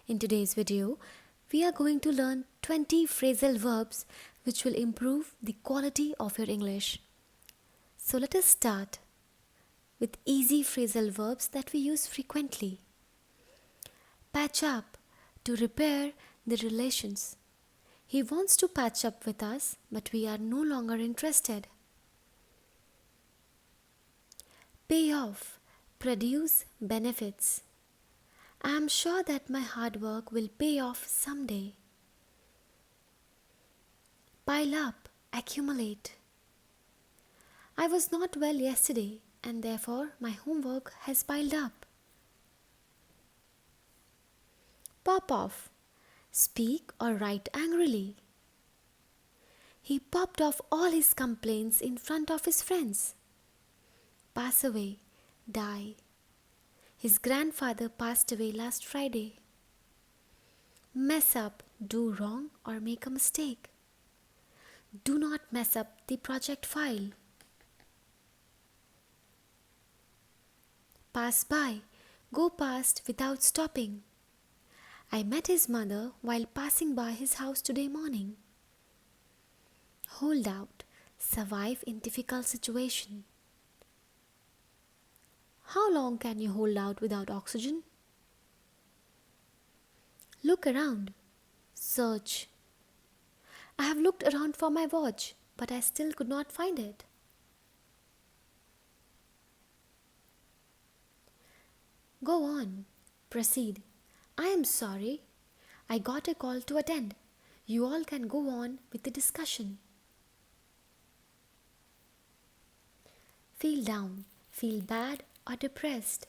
In today's video, we are going to learn 20 phrasal verbs which will improve the quality of your English. So let us start with easy phrasal verbs that we use frequently. Patch up, to repair the relations. He wants to patch up with us, but we are no longer interested. Pay off, produce benefits. I am sure that my hard work will pay off someday. Pile up, accumulate. I was not well yesterday and therefore my homework has piled up. Pop off, speak or write angrily. He popped off all his complaints in front of his friends. Pass away, die. His grandfather passed away last Friday. Mess up, do wrong or make a mistake. Do not mess up the project file. Pass by, go past without stopping. I met his mother while passing by his house today morning. Hold out, survive in difficult situation. How long can you hold out without oxygen? Look around. Search. I have looked around for my watch, but I still could not find it. Go on. Proceed. I am sorry. I got a call to attend. You all can go on with the discussion. Feel down. Feel bad or depressed.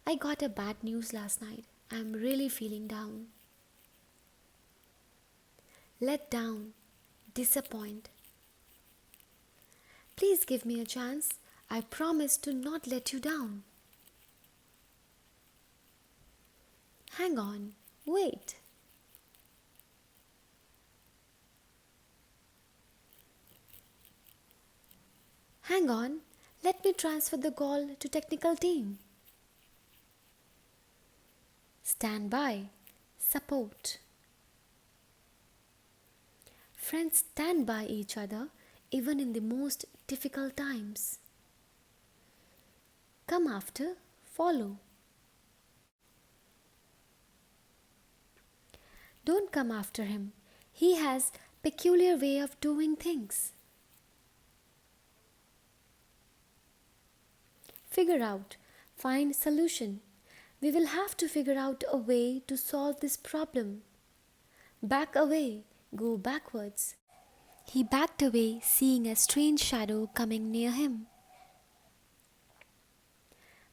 I got a bad news last night. I am really feeling down. Let down, disappoint. Please give me a chance. I promise to not let you down. Hang on, wait. Hang on, let me transfer the call to technical team. Stand by, support. Friends stand by each other even in the most difficult times. Come after, follow. Don't come after him. He has peculiar way of doing things. Figure out, find solution. We will have to figure out a way to solve this problem. Back away, go backwards. He backed away, seeing a strange shadow coming near him.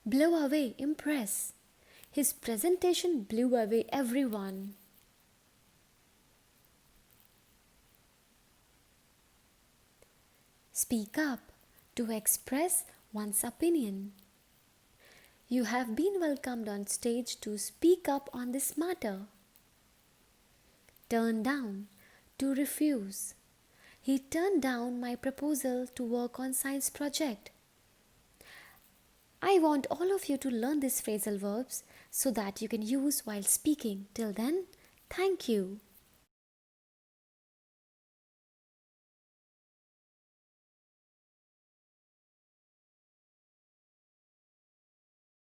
Blow away, impress. His presentation blew away everyone. Speak up, to express one's opinion. You have been welcomed on stage to speak up on this matter. Turn down, to refuse. He turned down my proposal to work on science project. I want all of you to learn these phrasal verbs so that you can use while speaking. Till then, thank you.